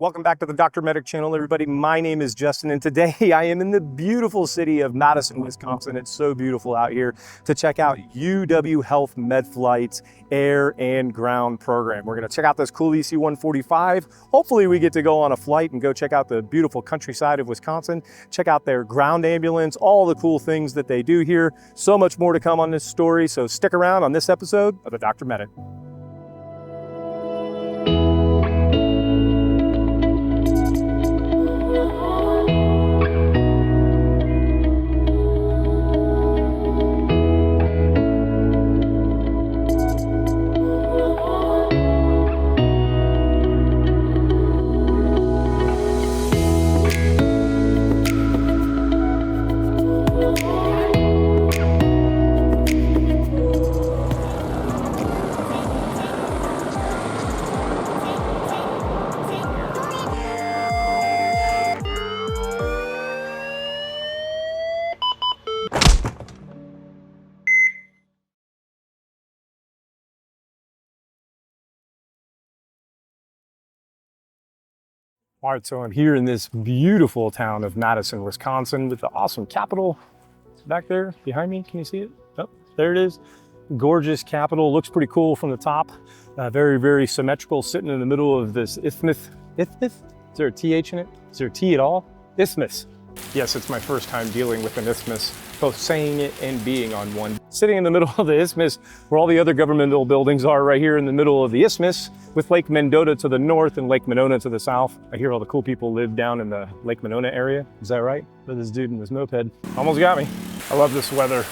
Welcome back to the Dr. Medic channel, everybody. My name is Justin, and today I am in the beautiful city of Madison, Wisconsin. It's so beautiful out here to check out UW Health MedFlight's air and ground program. We're gonna check out this cool EC145. Hopefully we get to go on a flight and go check out the beautiful countryside of Wisconsin, check out their ground ambulance, all the cool things that they do here. So much more to come on this story, so stick around on this episode of the Dr. Medic. All right, so I'm here in this beautiful town of Madison, Wisconsin with the awesome Capitol back there behind me. Can you see it? Oh, there it is. Gorgeous Capitol, looks pretty cool from the top. Very, very symmetrical, sitting in the middle of this isthmus. Isthmus? Is there a TH in it? Is there a T at all? Isthmus. Yes, it's my first time dealing with an isthmus, both saying it and being on one. Sitting in the middle of the isthmus where all the other governmental buildings are, right here in the middle of the isthmus with Lake Mendota to the north and Lake Monona to the south. I hear all the cool people live down in the Lake Monona area. Is that right? But this dude in this moped almost got me. I love this weather.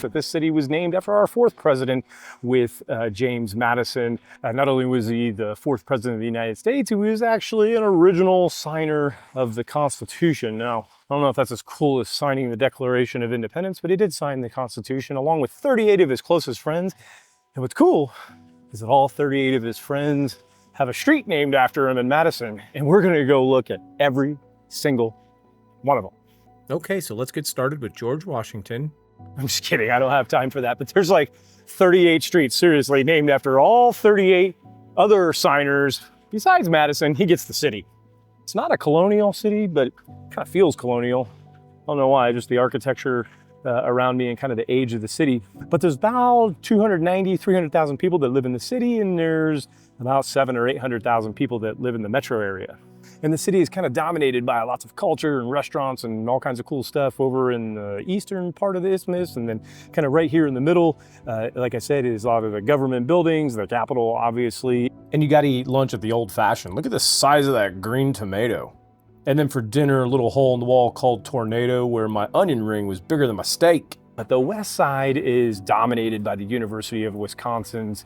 That this city was named after our fourth president with James Madison. Not only was he the fourth president of the United States, he was actually an original signer of the Constitution. Now, I don't know if that's as cool as signing the Declaration of Independence, but he did sign the Constitution along with 38 of his closest friends. And what's cool is that all 38 of his friends have a street named after him in Madison. And we're gonna go look at every single one of them. Okay, so let's get started with George Washington. I'm just kidding, I don't have time for that, but there's like 38 streets, seriously, named after all 38 other signers. Besides Madison, he gets the city. It's not a colonial city, but it kind of feels colonial. I don't know why, just the architecture around me and kind of the age of the city. But there's about 290, 300,000 people that live in the city, and there's about 700,000 or 800,000 people that live in the metro area. And the city is kind of dominated by lots of culture and restaurants and all kinds of cool stuff over in the eastern part of the isthmus. And then kind of right here in the middle, like I said, is a lot of the government buildings, the Capitol, obviously. And you gotta eat lunch at the old fashioned. Look at the size of that green tomato. And then for dinner, a little hole in the wall called Tornado, where my onion ring was bigger than my steak. But the west side is dominated by the University of Wisconsin's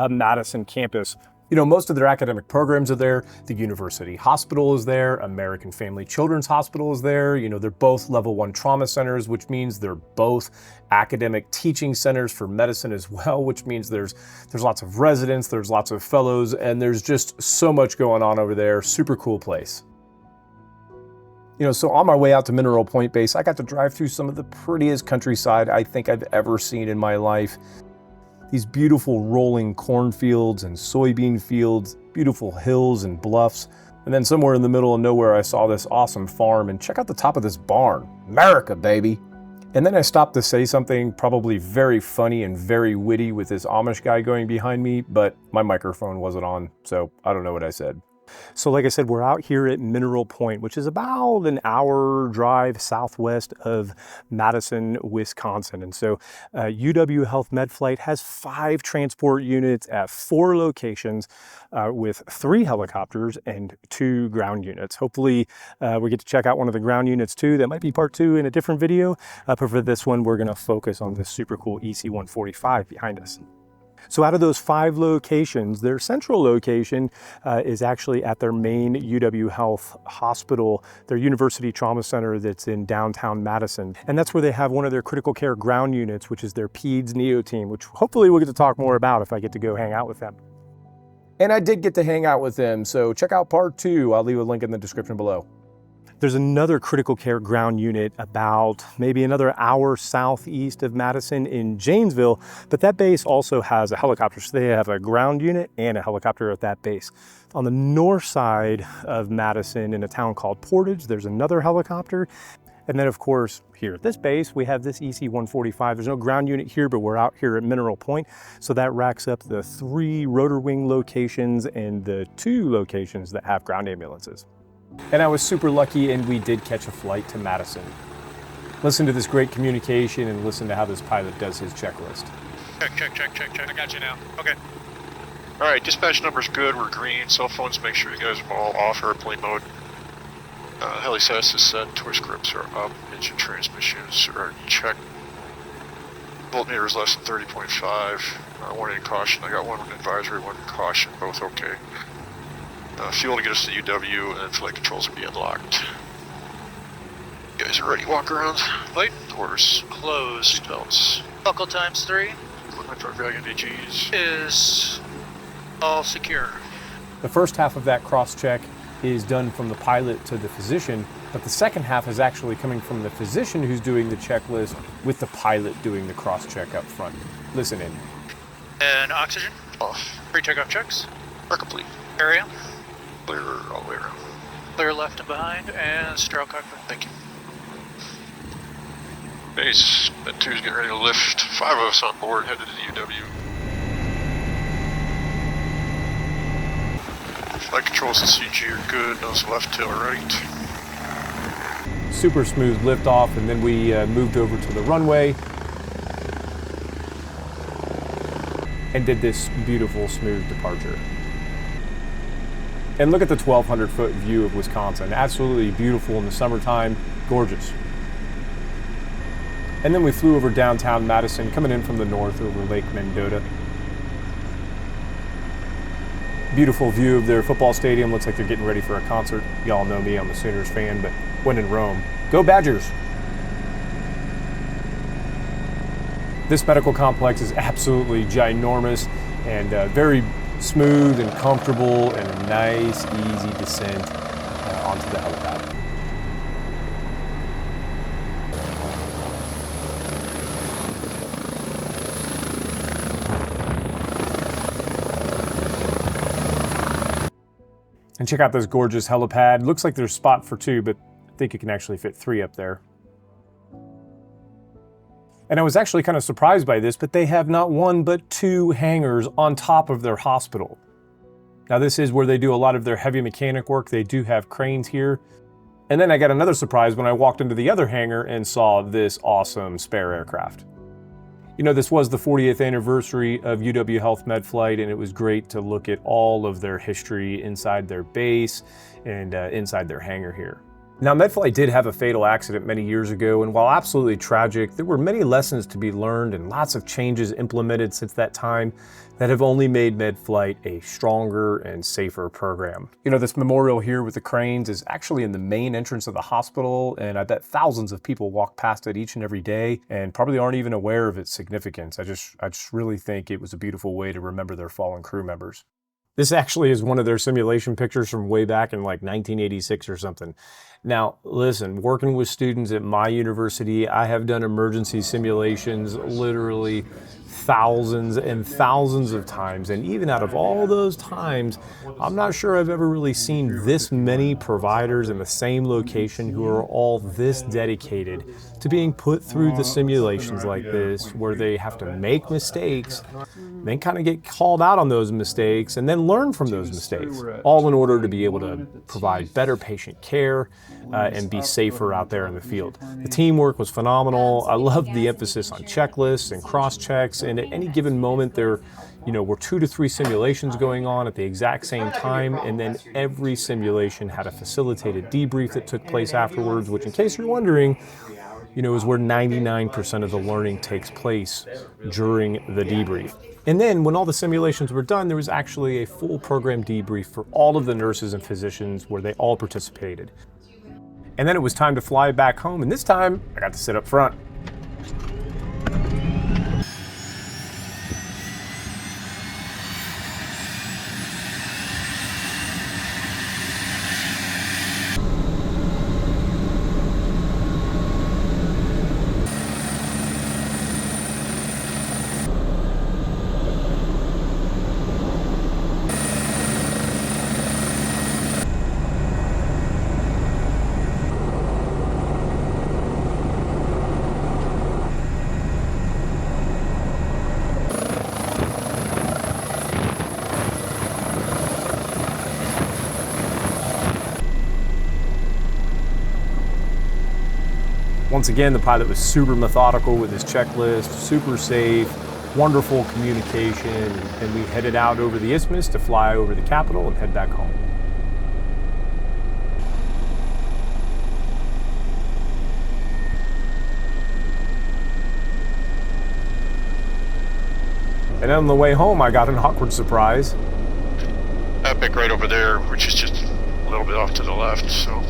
Madison campus. You know, most of their academic programs are there. The University Hospital is there. American Family Children's Hospital is there. You know, they're both level 1 trauma centers, which means they're both academic teaching centers for medicine as well, which means there's lots of residents, there's lots of fellows, and there's just so much going on over there. Super cool place. You know, so on my way out to Mineral Point Base, I got to drive through some of the prettiest countryside I think I've ever seen in my life. These beautiful rolling cornfields and soybean fields, beautiful hills and bluffs. And then somewhere in the middle of nowhere, I saw this awesome farm, and check out the top of this barn. America, baby. And then I stopped to say something probably very funny and very witty with this Amish guy going behind me, but my microphone wasn't on, so I don't know what I said. So like I said, we're out here at Mineral Point, which is about an hour drive southwest of Madison, Wisconsin. And so UW Health MedFlight has 5 transport units at 4 locations with 3 helicopters and 2 ground units. Hopefully we get to check out one of the ground units too. That might be part 2 in a different video. But for this one, we're gonna focus on this super cool EC145 behind us. So out of those 5 locations, their central location is actually at their main UW Health hospital, their University Trauma Center that's in downtown Madison. And that's where they have one of their critical care ground units, which is their PEDS Neo team, which hopefully we'll get to talk more about if I get to go hang out with them. And I did get to hang out with them, so check out part 2. I'll leave a link in the description below. There's another critical care ground unit about maybe another hour southeast of Madison in Janesville, but that base also has a helicopter. So they have a ground unit and a helicopter at that base. On the north side of Madison in a town called Portage, there's another helicopter. And then of course, here at this base, we have this EC145. There's no ground unit here, but we're out here at Mineral Point. So that racks up the 3 rotor wing locations and the 2 locations that have ground ambulances. And I was super lucky and we did catch a flight to Madison. Listen to this great communication and listen to how this pilot does his checklist. Check. I got you now. Okay. All right, dispatch number's good. We're green. Cell phones, make sure you guys are all off airplane mode. Heli status is set. Twist grips are up. Engine transmissions are checked. Voltmeter is less than 30.5. Warning and caution. I got one advisory, one caution. Both okay. Fuel to get us to UW, and flight controls are being locked. You guys are ready. Walk around. Light. Doors closed. Seatbelts. Buckle times 3 Equipment for Valiant AGs. is all secure. The first half of that cross-check is done from the pilot to the physician, but the second half is actually coming from the physician who's doing the checklist with the pilot doing the cross-check up front. Listen in. And oxygen? Off. Pre-takeoff checks? Are complete. Area? Clear all the way around. Clear left and behind, and sterile cockpit. Thank you. Base, Med 2's getting ready to lift. 5 of us on board, headed to the UW. Flight controls and CG are good. Nose left, tail right. Super smooth liftoff, and then we moved over to the runway and did this beautiful, smooth departure. And look at the 1,200-foot view of Wisconsin. Absolutely beautiful in the summertime, gorgeous. And then we flew over downtown Madison, coming in from the north over Lake Mendota. Beautiful view of their football stadium. Looks like they're getting ready for a concert. Y'all know me, I'm a Sooners fan, but when in Rome, go Badgers! This medical complex is absolutely ginormous and very smooth and comfortable and a nice, easy descent onto the helipad. And check out this gorgeous helipad. Looks like there's spot for 2, but I think you can actually fit 3 up there. And I was actually kind of surprised by this, but they have not 1 but 2 hangars on top of their hospital. Now this is where they do a lot of their heavy mechanic work. They do have cranes here. And then I got another surprise when I walked into the other hangar and saw this awesome spare aircraft. You know, this was the 40th anniversary of UW Health MedFlight, and it was great to look at all of their history inside their base and inside their hangar here. Now, MedFlight did have a fatal accident many years ago, and while absolutely tragic, there were many lessons to be learned and lots of changes implemented since that time that have only made MedFlight a stronger and safer program. You know, this memorial here with the cranes is actually in the main entrance of the hospital, and I bet thousands of people walk past it each and every day and probably aren't even aware of its significance. I just really think it was a beautiful way to remember their fallen crew members. This actually is one of their simulation pictures from way back in like 1986 or something. Now, listen, working with students at my university, I have done emergency simulations literally thousands and thousands of times. And even out of all those times, I'm not sure I've ever really seen this many providers in the same location who are all this dedicated to being put through the simulations like this, where they have to make mistakes, then kind of get called out on those mistakes, and then learn from those mistakes, all in order to be able to provide better patient care and be safer out there in the field. The teamwork was phenomenal. I loved the emphasis on checklists and cross-checks, and at any given moment there were 2 to 3 simulations going on at the exact same time, and then every simulation had a facilitated debrief that took place afterwards, which, in case you're wondering, is where 99% of the learning takes place during the debrief. And then when all the simulations were done, there was actually a full program debrief for all of the nurses and physicians where they all participated. And then it was time to fly back home, and this time I got to sit up front. Once again, the pilot was super methodical with his checklist, super safe, wonderful communication, and we headed out over the isthmus to fly over the Capitol and head back home. And on the way home, I got an awkward surprise. Epic right over there, which is just a little bit off to the left, so.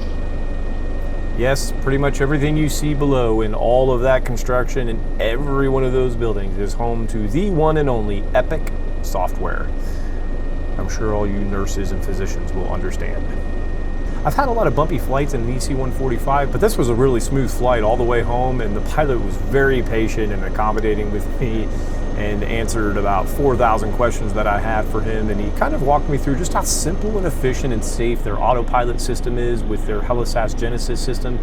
Yes, pretty much everything you see below in all of that construction and every one of those buildings is home to the one and only Epic software. I'm sure all you nurses and physicians will understand. I've had a lot of bumpy flights in the EC145, but this was a really smooth flight all the way home, and the pilot was very patient and accommodating with me and answered about 4,000 questions that I had for him, and he kind of walked me through just how simple and efficient and safe their autopilot system is with their Helisas Genesis system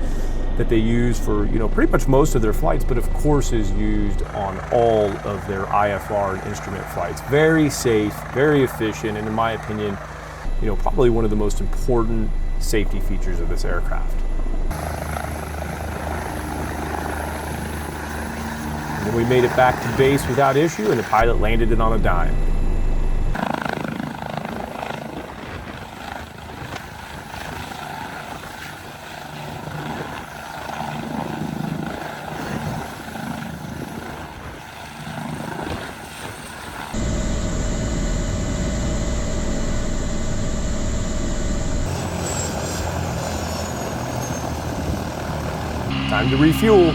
that they use for, pretty much most of their flights, but of course is used on all of their IFR and instrument flights. Very safe, very efficient, and in my opinion, probably one of the most important safety features of this aircraft. And then we made it back to base without issue, and the pilot landed it on a dime. Time to refuel.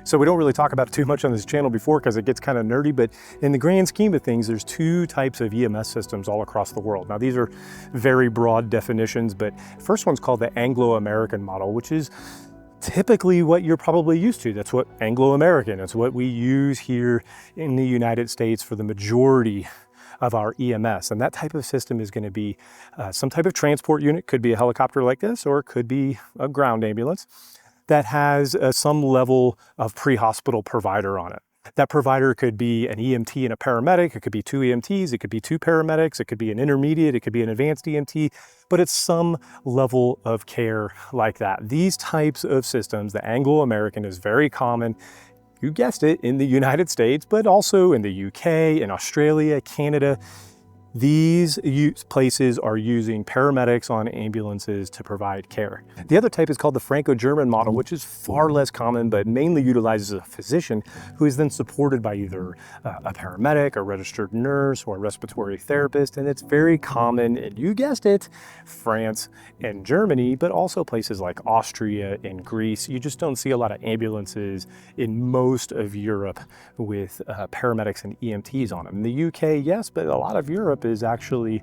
So we don't really talk about it too much on this channel before because it gets kind of nerdy, but in the grand scheme of things, there's two types of EMS systems all across the world. Now these are very broad definitions, but first one's called the Anglo-American model, which is typically what you're probably used to. That's what Anglo-American, it's what we use here in the United States for the majority of our EMS. And that type of system is going to be some type of transport unit, could be a helicopter like this, or it could be a ground ambulance that has some level of pre-hospital provider on it. That provider could be an EMT and a paramedic, it could be two EMTs, it could be two paramedics, it could be an intermediate, it could be an advanced EMT, but it's some level of care like that. These types of systems, the Anglo-American is very common, you guessed it, in the United States, but also in the UK, in Australia, Canada. These places are using paramedics on ambulances to provide care. The other type is called the Franco-German model, which is far less common, but mainly utilizes a physician who is then supported by either a paramedic, a registered nurse, or a respiratory therapist. And it's very common, and you guessed it, France and Germany, but also places like Austria and Greece. You just don't see a lot of ambulances in most of Europe with paramedics and EMTs on them. In the UK, yes, but a lot of Europe is actually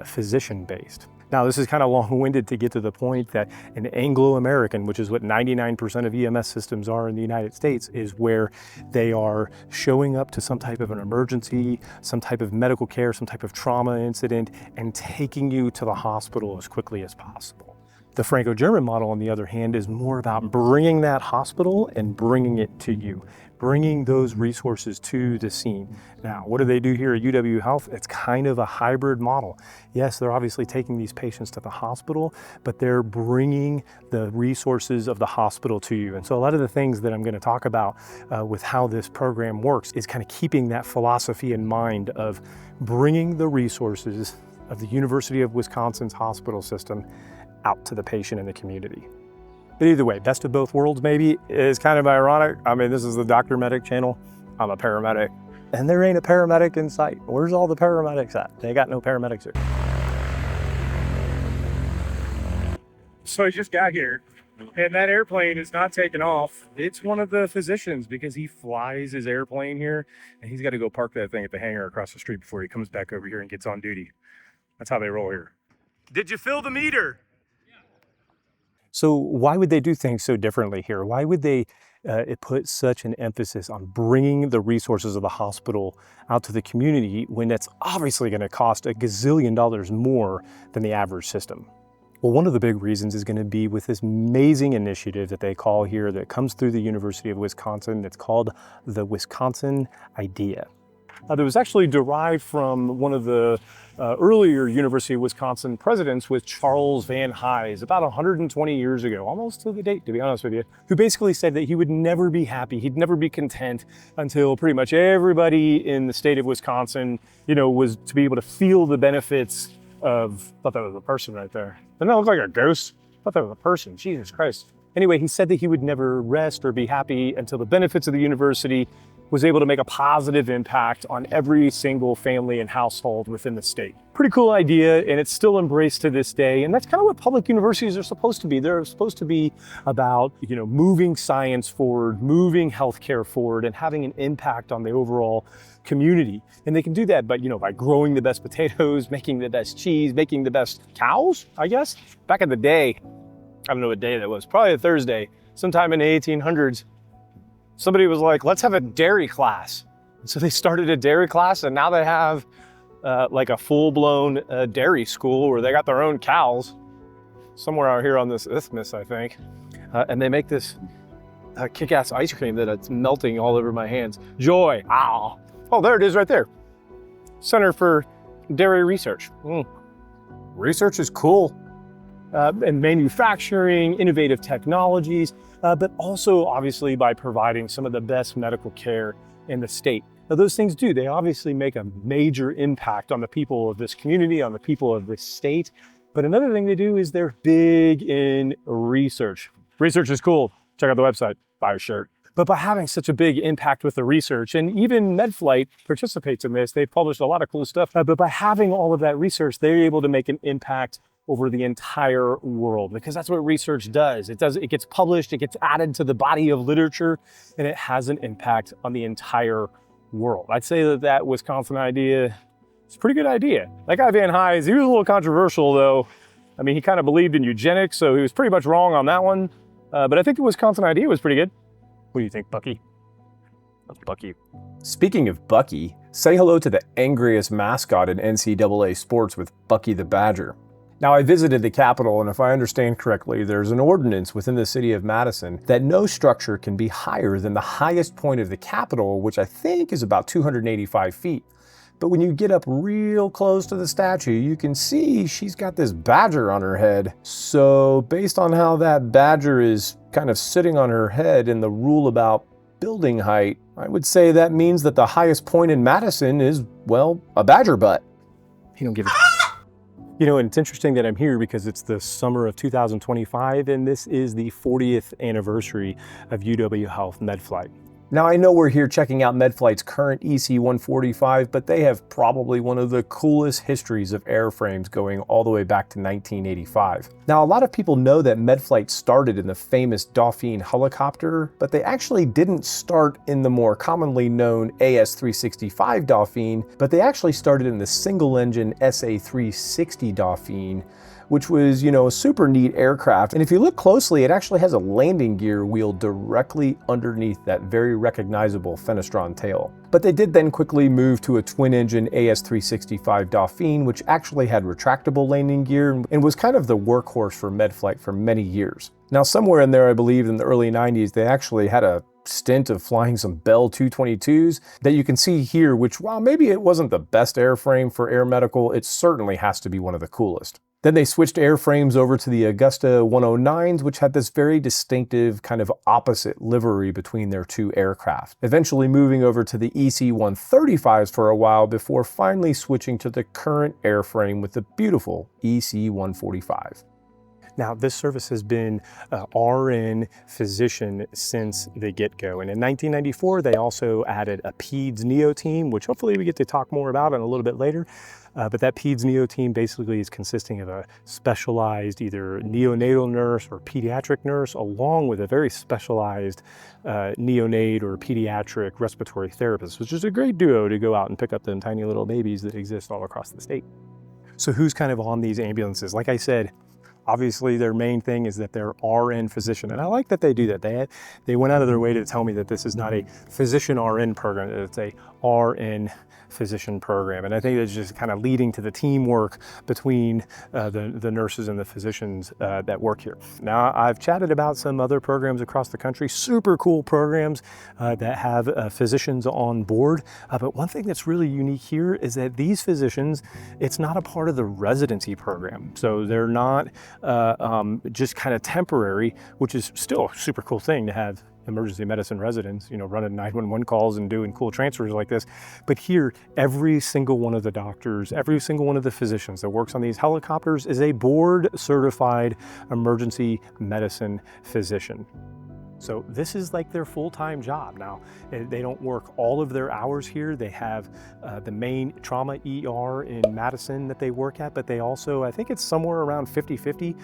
physician-based. Now, this is kind of long-winded to get to the point that an Anglo-American, which is what 99% of EMS systems are in the United States, is where they are showing up to some type of an emergency, some type of medical care, some type of trauma incident, and taking you to the hospital as quickly as possible. The Franco-German model, on the other hand, is more about bringing that hospital and bringing it to you, bringing those resources to the scene. Now, what do they do here at UW Health? It's kind of a hybrid model. Yes, they're obviously taking these patients to the hospital, but they're bringing the resources of the hospital to you. And so a lot of the things that I'm going to talk about with how this program works is kind of keeping that philosophy in mind of bringing the resources of the University of Wisconsin's hospital system out to the patient and the community. But either way, best of both worlds maybe is kind of ironic. I mean, this is the Dr. Medic channel. I'm a paramedic, and there ain't a paramedic in sight. Where's all the paramedics at? They got no paramedics here. So I just got here, and that airplane is not taking off. It's one of the physicians because he flies his airplane here, and he's got to go park that thing at the hangar across the street before he comes back over here and gets on duty. That's how they roll here. Did you fill the meter? So why would they do things so differently here? Why would they put such an emphasis on bringing the resources of the hospital out to the community when that's obviously going to cost a gazillion dollars more than the average system? Well, one of the big reasons is going to be with this amazing initiative that they call here that comes through the University of Wisconsin. It's called the Wisconsin Idea. that was actually derived from one of the earlier University of Wisconsin presidents with Charles Van Hise about 120 years ago, almost to the date, to be honest with you, who basically said that he would never be happy, he'd never be content until pretty much everybody in the state of Wisconsin, was to be able to feel the benefits of, I thought that was a person right there. Doesn't that look like a ghost? I thought that was a person, Jesus Christ. Anyway, he said that he would never rest or be happy until the benefits of the university was able to make a positive impact on every single family and household within the state. Pretty cool idea, and it's still embraced to this day. And that's kind of what public universities are supposed to be. They're supposed to be about, moving science forward, moving healthcare forward, and having an impact on the overall community. And they can do that by, by growing the best potatoes, making the best cheese, making the best cows, I guess. Back in the day, I don't know what day that was, probably a Thursday, sometime in the 1800s, somebody was like, let's have a dairy class. And so they started a dairy class, and now they have like a full-blown dairy school where they got their own cows somewhere out here on this isthmus, I think. And they make this kick-ass ice cream that it's melting all over my hands. Joy, ow. Oh, there it is right there. Center for Dairy Research. Research is cool. And manufacturing, innovative technologies, but also obviously by providing some of the best medical care in the state. Now those things they obviously make a major impact on the people of this community, on the people of this state. But another thing they do is they're big in research. Research is cool. Check out the website, buy a shirt. But by having such a big impact with the research, and even MedFlight participates in this, they've published a lot of cool stuff, but by having all of that research, they're able to make an impact over the entire world, because that's what research does. It gets published, it gets added to the body of literature, and it has an impact on the entire world. I'd say that Wisconsin idea is a pretty good idea. That guy Van Hise, he was a little controversial though. I mean, he kind of believed in eugenics, so he was pretty much wrong on that one. But I think the Wisconsin idea was pretty good. What do you think, Bucky? That's Bucky. Speaking of Bucky, say hello to the angriest mascot in NCAA sports with Bucky the Badger. Now, I visited the Capitol, and if I understand correctly, there's an ordinance within the city of Madison that no structure can be higher than the highest point of the Capitol, which I think is about 285 feet. But when you get up real close to the statue, you can see she's got this badger on her head. So based on how that badger is kind of sitting on her head and the rule about building height, I would say that means that the highest point in Madison is, well, a badger butt. You don't give a and it's interesting that I'm here because it's the summer of 2025, and this is the 40th anniversary of UW Health MedFlight. Now, I know we're here checking out MedFlight's current EC145, but they have probably one of the coolest histories of airframes going all the way back to 1985. Now, a lot of people know that MedFlight started in the famous Dauphine helicopter, but they actually didn't start in the more commonly known AS-365 Dauphine, but they actually started in the single-engine SA-360 Dauphine, which was, a super neat aircraft. And if you look closely, it actually has a landing gear wheel directly underneath that very recognizable Fenestron tail. But they did then quickly move to a twin-engine AS-365 Dauphine, which actually had retractable landing gear and was kind of the workhorse for MedFlight for many years. Now, somewhere in there, I believe in the early 90s, they actually had a stint of flying some Bell 222s that you can see here, which, while maybe it wasn't the best airframe for air medical, it certainly has to be one of the coolest. Then they switched airframes over to the Augusta 109s, which had this very distinctive kind of opposite livery between their two aircraft, eventually moving over to the EC135s for a while before finally switching to the current airframe with the beautiful EC145. Now, this service has been RN physician since the get-go. And in 1994, they also added a PEDS Neo team, which hopefully we get to talk more about in a little bit later. But that PEDS Neo team basically is consisting of a specialized either neonatal nurse or pediatric nurse, along with a very specialized neonate or pediatric respiratory therapist, which is a great duo to go out and pick up them tiny little babies that exist all across the state. So who's kind of on these ambulances? Like I said, obviously their main thing is that they're RN physician. And I like that they do that. They went out of their way to tell me that this is not a physician RN program, it's a RN physician program. And I think it's just kind of leading to the teamwork between the nurses and the physicians that work here. Now, I've chatted about some other programs across the country, super cool programs that have physicians on board. But one thing that's really unique here is that these physicians, it's not a part of the residency program. So they're not just kind of temporary, which is still a super cool thing to have emergency medicine residents, you know, running 911 calls and doing cool transfers like this. But here, every single one of the doctors, every single one of the physicians that works on these helicopters is a board certified emergency medicine physician. So this is like their full-time job. Now, they don't work all of their hours here. They have the main trauma ER in Madison that they work at, but they also, I think it's somewhere around 50-50,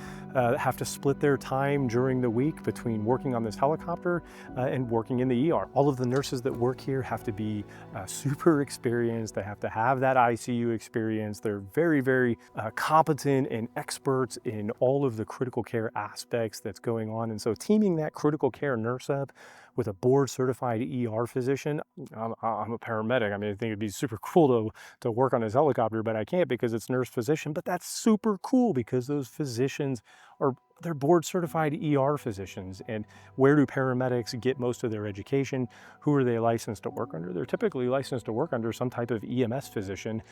have to split their time during the week between working on this helicopter and working in the ER. All of the nurses that work here have to be super experienced. They have to have that ICU experience. They're very, very competent and experts in all of the critical care aspects that's going on. And so teaming that critical care nurse up with a board certified ER physician. I'm a paramedic. I mean, I think it'd be super cool to work on this helicopter, but I can't because it's nurse physician. But that's super cool because those physicians they're board certified ER physicians. And where do paramedics get most of their education? Who are they licensed to work under? They're typically licensed to work under some type of EMS physician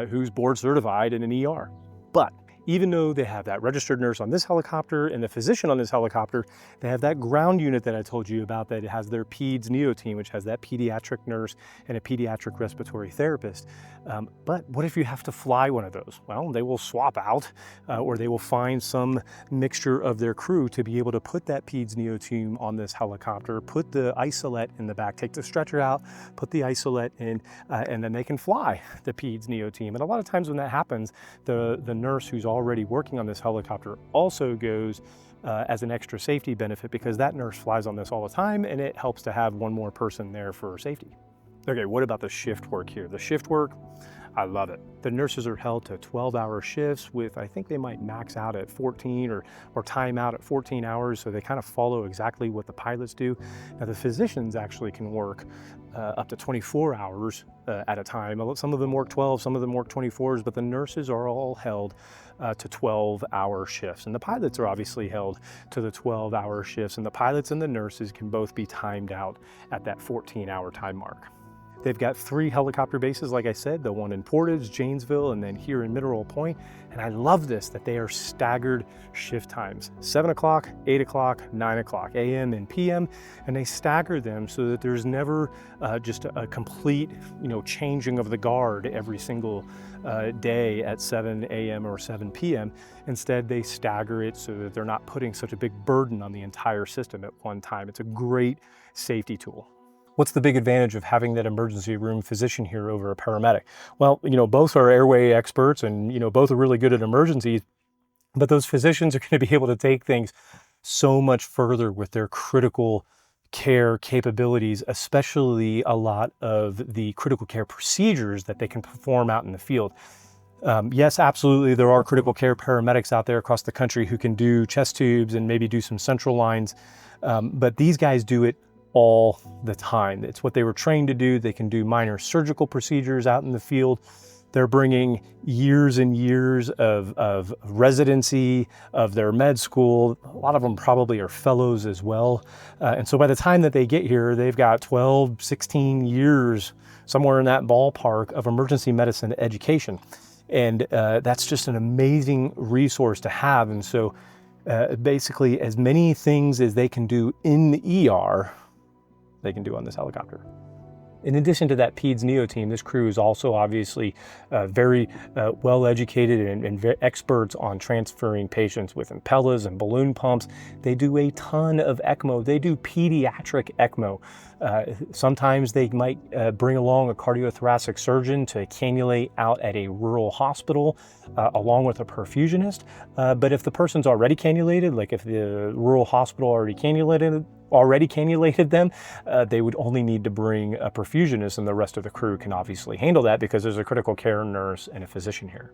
who's board certified in an ER. But even though they have that registered nurse on this helicopter and the physician on this helicopter, they have that ground unit that I told you about that has their PEDS NEO team, which has that pediatric nurse and a pediatric respiratory therapist. But what if you have to fly one of those? Well, they will swap out or they will find some mixture of their crew to be able to put that PEDS NEO team on this helicopter, put the isolette in the back, take the stretcher out, put the isolette in, and then they can fly the PEDS NEO team. And a lot of times when that happens, the nurse who's already working on this helicopter also goes as an extra safety benefit because that nurse flies on this all the time and it helps to have one more person there for safety. Okay, what about the shift work here? The shift work, I love it. The nurses are held to 12-hour shifts with, I think they might max out at 14 or time out at 14 hours. So they kind of follow exactly what the pilots do. Now the physicians actually can work up to 24 hours at a time. Some of them work 12, some of them work 24s, but the nurses are all held to 12-hour shifts. And the pilots are obviously held to the 12-hour shifts, and the pilots and the nurses can both be timed out at that 14-hour time mark. They've got 3 helicopter bases, like I said, the one in Portage, Janesville, and then here in Mineral Point. And I love this, that they are staggered shift times, 7 o'clock, 8 o'clock, 9 o'clock, AM and PM, and they stagger them so that there's never just a complete, changing of the guard every single day at 7 AM or 7 PM. Instead, they stagger it so that they're not putting such a big burden on the entire system at one time. It's a great safety tool. What's the big advantage of having that emergency room physician here over a paramedic? Well, both are airway experts and, both are really good at emergencies, but those physicians are going to be able to take things so much further with their critical care capabilities, especially a lot of the critical care procedures that they can perform out in the field. Yes, absolutely, there are critical care paramedics out there across the country who can do chest tubes and maybe do some central lines, but these guys do it all the time. It's what they were trained to do. They can do minor surgical procedures out in the field. They're bringing years and years of residency, of their med school. A lot of them probably are fellows as well. And so by the time that they get here, they've got 12, 16 years, somewhere in that ballpark, of emergency medicine education. And that's just an amazing resource to have. And so basically as many things as they can do in the ER, they can do on this helicopter. In addition to that PEDS NEO team, this crew is also obviously very well educated and experts on transferring patients with impellas and balloon pumps. They do a ton of ECMO. They do pediatric ECMO. Sometimes they might bring along a cardiothoracic surgeon to cannulate out at a rural hospital along with a perfusionist. But if the person's already cannulated, like if the rural hospital already cannulated them, they would only need to bring a perfusionist, and the rest of the crew can obviously handle that because there's a critical care nurse and a physician here.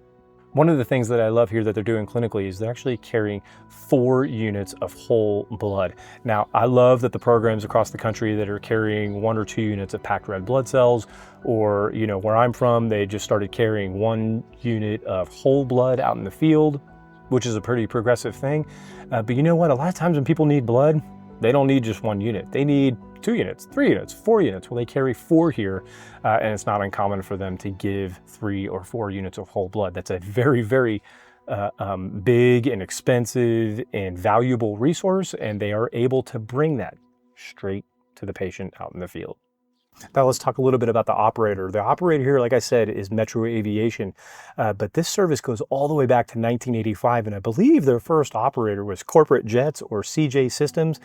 One of the things that I love here that they're doing clinically is they're actually carrying 4 units of whole blood. Now, I love that the programs across the country that are carrying 1 or 2 units of packed red blood cells, or, you know, where I'm from, they just started carrying 1 unit of whole blood out in the field, which is a pretty progressive thing. But you know what? A lot of times when people need blood, they don't need just 1 unit. They need 2 units, 3 units, 4 units. Well, they carry 4 here, and it's not uncommon for them to give 3 or 4 units of whole blood. That's a very, very big and expensive and valuable resource, and they are able to bring that straight to the patient out in the field. Now let's talk a little bit about the operator. The operator here, like I said, is Metro Aviation, but this service goes all the way back to 1985, and I believe their first operator was Corporate Jets, or CJ Systems,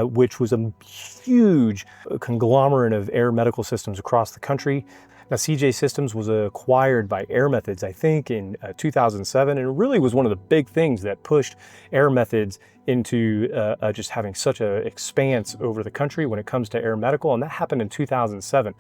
which was a huge conglomerate of air medical systems across the country. Now, CJ Systems was acquired by Air Methods, I think, in 2007, and it really was one of the big things that pushed Air Methods into just having such an expanse over the country when it comes to air medical, and that happened in 2007.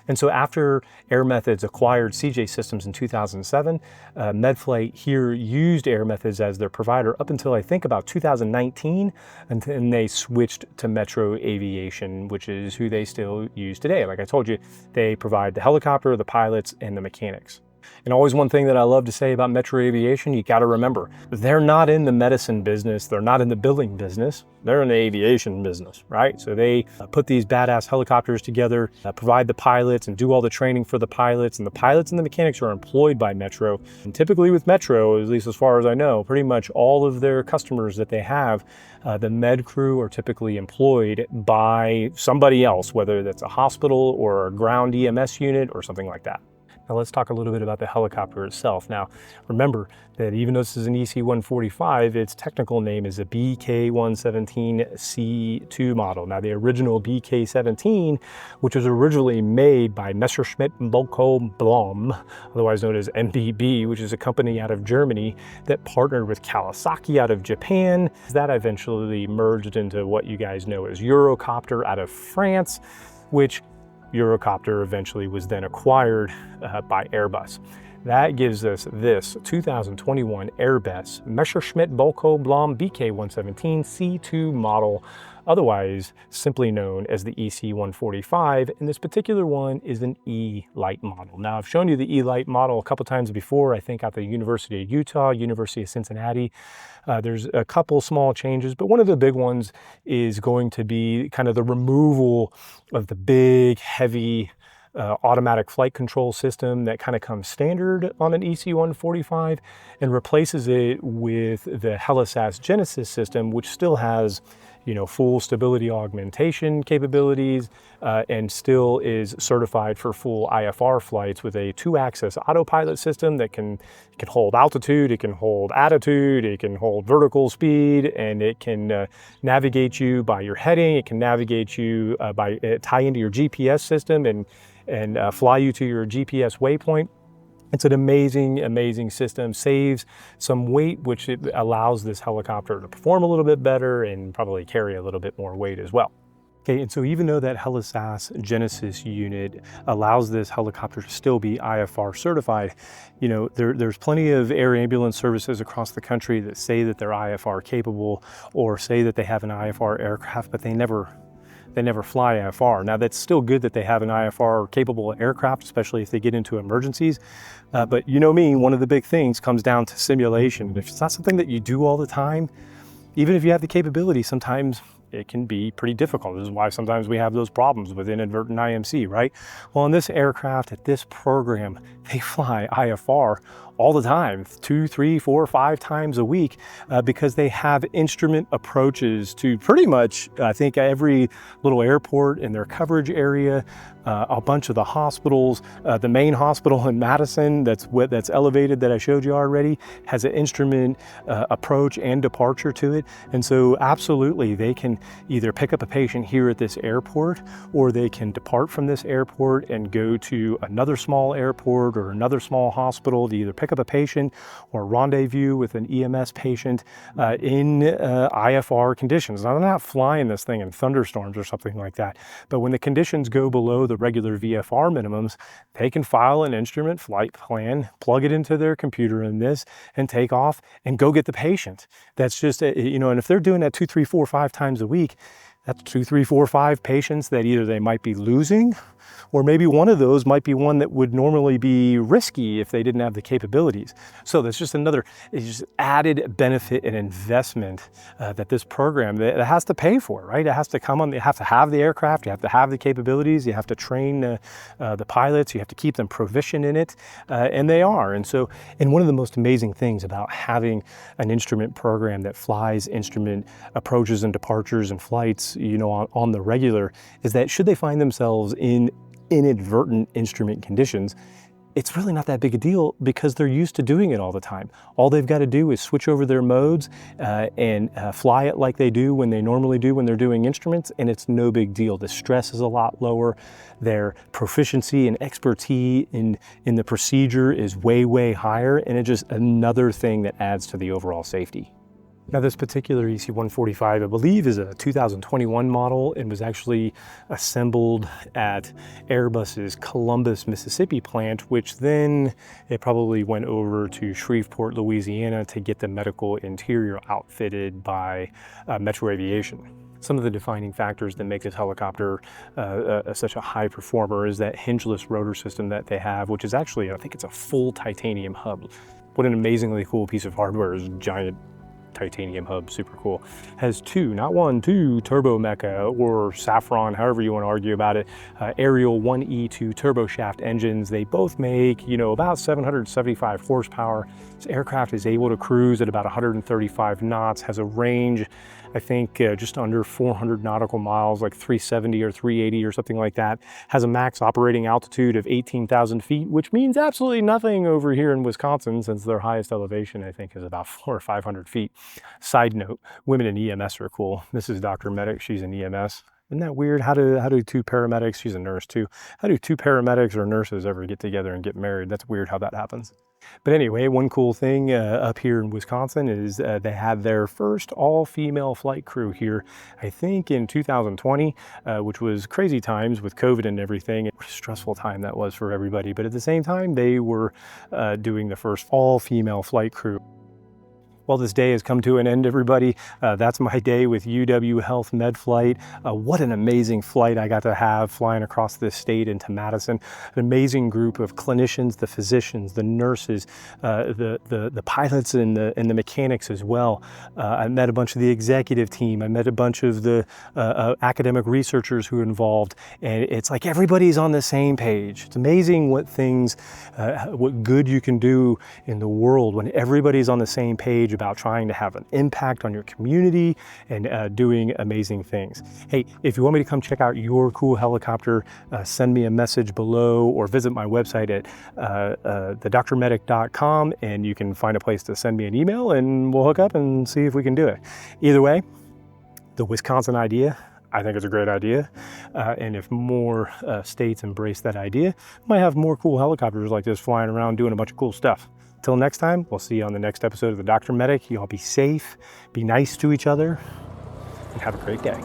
And so after Air Methods acquired CJ Systems in 2007, Medflight here used Air Methods as their provider up until I think about 2019, and then they switched to Metro Aviation, which is who they still use today. Like I told you, they provide the helicopter, the pilots, and the mechanics. And always one thing that I love to say about Metro Aviation, you got to remember, they're not in the medicine business, they're not in the building business, they're in the aviation business, right? So they put these badass helicopters together, provide the pilots and do all the training for the pilots, and the mechanics are employed by Metro. And typically with Metro, at least as far as I know, pretty much all of their customers that they have, the med crew are typically employed by somebody else, whether that's a hospital or a ground EMS unit or something like that. Now let's talk a little bit about the helicopter itself. Now, remember that even though this is an EC145, its technical name is a BK117C2 model. Now, the original BK17, which was originally made by Messerschmitt Bölkow Blohm, otherwise known as MBB, which is a company out of Germany that partnered with Kawasaki out of Japan. That eventually merged into what you guys know as Eurocopter out of France, which Eurocopter eventually was then acquired by Airbus. That gives us this 2021 Airbus Messerschmitt Bölkow Blohm BK117C2 model, otherwise simply known as the EC145, and this particular one is an E-Light model. Now, I've shown you the E-Light model a couple times before, I think at the University of Utah, University of Cincinnati. There's a couple small changes, but one of the big ones is going to be kind of the removal of the big, heavy automatic flight control system that kind of comes standard on an EC145 and replaces it with the Helisas Genesis system, which still has, you know, full stability augmentation capabilities and still is certified for full IFR flights with a 2-axis autopilot system that can hold altitude, it can hold attitude, it can hold vertical speed, and it can navigate you by your heading, it can navigate you by tie into your GPS system and fly you to your GPS waypoint. It's an amazing, amazing system, saves some weight, which it allows this helicopter to perform a little bit better and probably carry a little bit more weight as well. Okay, and so even though that Helisas Genesis unit allows this helicopter to still be IFR certified, you know, there's plenty of air ambulance services across the country that say that they're IFR capable or say that they have an IFR aircraft, but they never fly IFR. Now, that's still good that they have an IFR capable aircraft, especially if they get into emergencies. But you know me, one of the big things comes down to simulation. If it's not something that you do all the time, even if you have the capability, sometimes it can be pretty difficult. This is why sometimes we have those problems with inadvertent IMC, right? Well, in this aircraft, at this program, they fly IFR all the time, 2, 3, 4, 5 times a week, because they have instrument approaches to pretty much, I think, every little airport in their coverage area, a bunch of the hospitals. The main hospital in Madison that's elevated that I showed you already has an instrument approach and departure to it. And so absolutely, they can either pick up a patient here at this airport, or they can depart from this airport and go to another small airport or another small hospital to either pick up a patient or rendezvous with an EMS patient in IFR conditions. Now, they're not flying this thing in thunderstorms or something like that, but when the conditions go below the regular VFR minimums, they can file an instrument flight plan, plug it into their computer in this, and take off and go get the patient. That's just, you know, and if they're doing that 2, 3, 4, 5 times a week, that's 2, 3, 4, 5 patients that either they might be losing, or maybe one of those might be one that would normally be risky if they didn't have the capabilities. So that's just another just added benefit and investment that this program that it has to pay for, right? It has to come on, you have to have the aircraft, you have to have the capabilities, you have to train the pilots, you have to keep them proficient in it, and they are. And so, and one of the most amazing things about having an instrument program that flies instrument approaches and departures and flights, you know, on the regular, is that should they find themselves in inadvertent instrument conditions, it's really not that big a deal because they're used to doing it all the time. All they've got to do is switch over their modes and fly it like they do when they normally do when they're doing instruments, and it's no big deal. The stress is a lot lower. Their proficiency and expertise in the procedure is way, way higher, and it's just another thing that adds to the overall safety. Now, this particular EC145, I believe, is a 2021 model and was actually assembled at Airbus's Columbus, Mississippi plant, which then it probably went over to Shreveport, Louisiana to get the medical interior outfitted by Metro Aviation. Some of the defining factors that make this helicopter such a high performer is that hingeless rotor system that they have, which is actually, I think it's a full titanium hub. What an amazingly cool piece of hardware is giant titanium hub, super cool. Has two, not one, two turbo mecha or Saffron, however you want to argue about it, Ariel 1E2 turbo shaft engines. They both make, you know, about 775 horsepower. This aircraft is able to cruise at about 135 knots, has a range, I think just under 400 nautical miles, like 370 or 380 or something like that. Has a max operating altitude of 18,000 feet, which means absolutely nothing over here in Wisconsin, since their highest elevation, I think, is about 400 or 500 feet. Side note, women in EMS are cool. This is Dr. Medic, she's in EMS. Isn't that weird? How do two paramedics, she's a nurse too, how do two paramedics or nurses ever get together and get married? That's weird how that happens. But anyway, one cool thing up here in Wisconsin is they had their first all-female flight crew here, I think in 2020, which was crazy times with COVID and everything. What a stressful time that was for everybody. But at the same time, they were doing the first all-female flight crew. Well, this day has come to an end, everybody. That's my day with UW Health Med Flight. What an amazing flight I got to have flying across this state into Madison. An amazing group of clinicians, the physicians, the nurses, the pilots and the mechanics as well. I met a bunch of the executive team. I met a bunch of the academic researchers who are involved, and it's like everybody's on the same page. It's amazing what things, what good you can do in the world when everybody's on the same page about trying to have an impact on your community and doing amazing things. Hey, if you want me to come check out your cool helicopter, send me a message below or visit my website at thedrmedic.com, and you can find a place to send me an email and we'll hook up and see if we can do it. Either way, the Wisconsin idea, I think it's a great idea. And if more states embrace that idea, we might have more cool helicopters like this flying around doing a bunch of cool stuff. Till next time, we'll see you on the next episode of the Dr. Medic. You all be safe, be nice to each other, and have a great day.